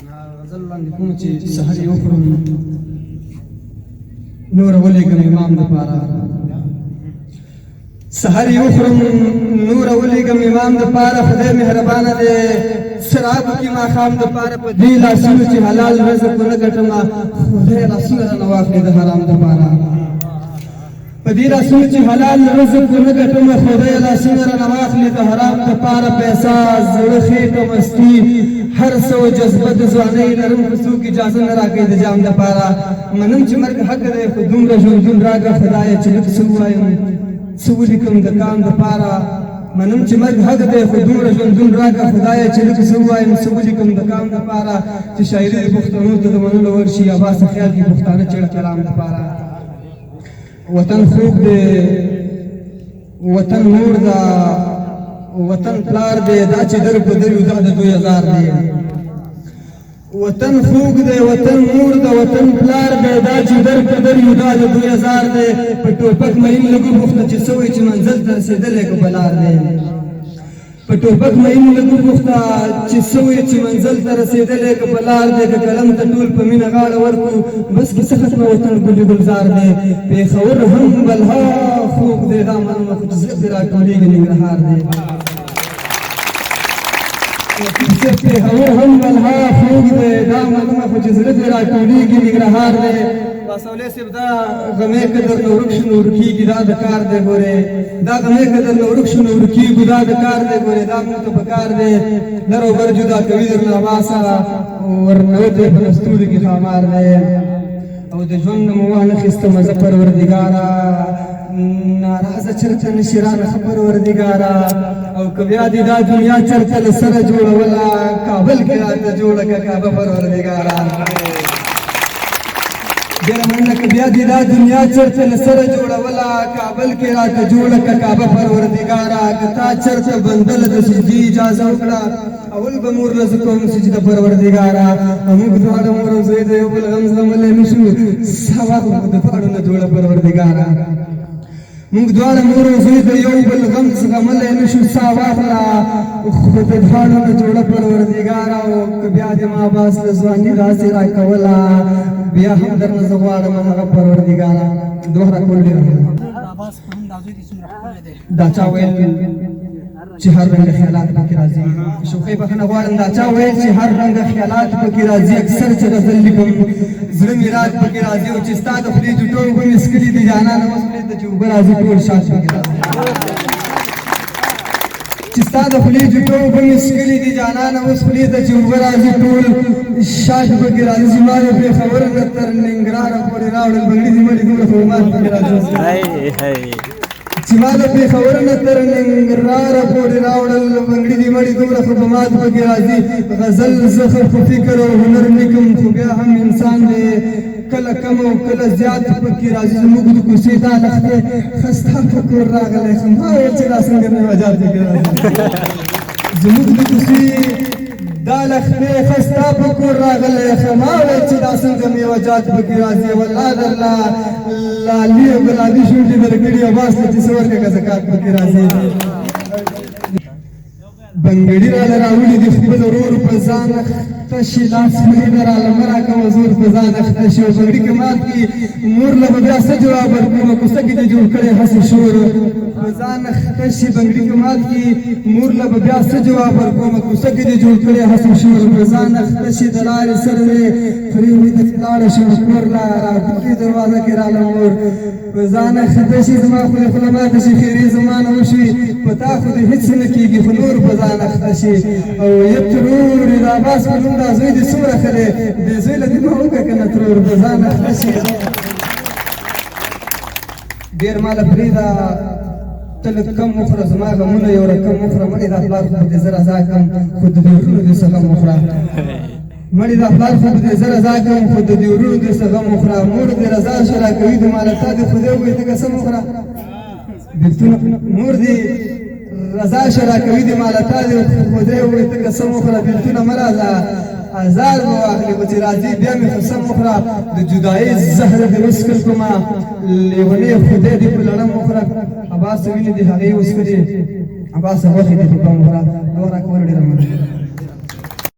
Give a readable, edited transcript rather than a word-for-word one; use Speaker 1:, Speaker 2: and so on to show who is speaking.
Speaker 1: غزل لاندې کوم چې سحر یې وخورم نور ولېږم امام دپاره سحر یې وخورم نور ولېږم امام دپاره خدای مهربانه دی شراب کې ماښام دپاره په دې لاسونو چې حلال رزق ونه ګټمه خدای لاسونه رانه واخلي د حرام دپاره په دې لاسونو چې حلال رزق ونه ګټمه خدای لاسونه رانه واخلي د حرام دپاره پیسه زړه خېټه مستي هر څه جذبه د ځوانۍ لرم خو څوک اجازه نه راکوي د جام دپاره منم چې مرګ حق دی خو دومره ژوندون راکړه خدایه چې لږ څه ووایم څه ولیکم د کام دپاره منم چې مرګ حق دی خو دومره ژوندون راکړه خدایه چې لږ څه ووایم څه ولیکم د کام دپاره چې شاعري د پښتنو ته د منلو ورشي عباسه خیال کې پښتانه چېړه کلام دپاره وطن خوږ دی وطن مور ده وطن پلار دی دا چې در په در یو دا د 2000 دی وطن خوږ دی وطن مور ده وطن پلار دی دا چې در په در یو دا د 2000 دی په ټوپک مین لګو بوخته چې څه وایي چې منزل ته رسېدلی که بلار دی په ټوپک مین لګو بوخته چې څه وایي چې منزل ته رسېدلی که بلار دی که قلم ته ټول په مینه غاړه ورکړو بس کیسه ختمه وطن ګلي ګلزار دی پېښور هم بلها خوږ دی دا منمه خو چې زړه پرې راټولېږي ننګرهار دی پېښور هم بلها خوږ دی دا منمه خو چې زړه پرې راټولېږي ننګرهار دی باسولې صاحب دا غمې که درنه ورک شو نو ورکېږي دا د کار دی ګورې دا غمې که درنه ورک شو نو ورکېږو دا د کار دی ګورې دا موږ ته په کار دی لر او بر جدا کوي درنه عباسه ورنوتی په ستوري کې ښامار دی او د ژوند نه مو وانخېستمه زه پروردګاره ناراضه چرته نشي رانه ښه پروردګاره او که بیا دې دا دنیا چرته له سره جوړوله کابل کې راته جوړه که کعبه پروردګاره ډېره مننه که بیا دې دا دنیا چرته له سره جوړوله کابل کې راته جوړه که کعبه پروردګاره که تا چرته بندله د سجدې اجازه وکړه اول به مور له زه کوم سجده پروردګاره موږ دواړه مور او زوی د یو بل غم زغملی نه شو سبا خو د دواړو نه جوړه پروردګاره موږ دواړه مور او زوی د یو بل غم زغملی نه شو سا واخله خو د دواړو نه جوړه پروردګاره او که بیا دې ما عباس له ځواني داسې راکوله بیا هم درنه زه غواړم هغه پروردګاره دوه راکول ډېره دا چا ویل چې هر رنګه خیالات پکې راځي شوخۍ بخښنه غواړم دا چا ویل چې هر رنګه خیالات پکې راځي اکثر چې غزل لیکم زړه مې رات پکې راځي او چې ستا د خولې جوټو اوبه مې څښلي دي جانانه اوس خولې ته چې اوبه راځي ټول شات پکې راځي چې ستا د خولې جوټو اوبه مې څښلي دي جانانه اوس خولې ته چې اوبه راځي ټول شات پکې راځي زما د پېښور نه تر ننګرهاره پورې راوړل بنګړي دې مړي دومره خرمات پکې راځي چې ما د پېښور نه تر ننګرهاره پورې راوړل بنګړي دې مړي دومره خرمات پکې راځي غزل زخر خو فکر او هنر لیکم خو بیا هم انسان دی کله کم او کله زیات پکې راځي زموږ د کوڅې دا لښتې ښه ستا په کور راغلی ښه ما ویل چې دا څنګه میوجات پکې راځي زموږ د کوڅې دا لښتې ښه ستا په کور راغلی ښه ما ویل چې دا څنګه میوجات پکې راځي والله درله لالي او ګلابي شونډې درکړي عباس ته چې څه ورکړه که زکات پکې راځي بنګړي راله راوړي دي خپل ورور په ځان اخته شي لاس مړي نه راله مه راکوه زور په ځان اخته شي او بنګړي که مات کړي مور له به بیا څه جواب ورکړو کوڅه کې دې جوړ کړی هسې شور په ځان اخته شي بنګړي که مات کړي مور له به بیا څه جواب ورکوم کوڅه کې دې جوړ کړی هسې شور په ځان اخته شي د لارې سر دی پرېوړي د لاړه شي کور له راټوکې دروازه کې راله مور په ځان اخته شي زما خولې خوله ماته شي خیرې زما نه وشوي په تا خو دې هېڅ نه کېږي خو نور په ځان اخته شي او یه ترور د عباس په نوم دا زوی دې څومره ښه دی دې زوی له دې مه وکړه که نه ترور په ځان اخته شي ډېر ماله پرېږده ته لږ کم وخوره زما غمونه یو رقم وخوره مړې دا پلار خو دې زه رضا کړم خو د دې ورونو دې څه غم وخوره مړې دا پلار خو دې زه رضا کړم خو د دې ورونو دې څه غم وخوره مور دې رضا شه راکوي د ماله تا دې خدای ووایي ته قسم وخوره بېلتونه مور دې رضا شه راکوي د ماله تا دې خدای ووایي ته قسم وخوره بېلتونه مه راځه ازار به واخلې خو چې راځي بیا مې قسم وخوره د جدایۍ زهر دې وڅښل کومه لیونۍ خدای دې په لړم وخوره عباس وینې دې هغې وڅښلې عباس غوښې دې په پام وخوره دوه راکول ډېره مننه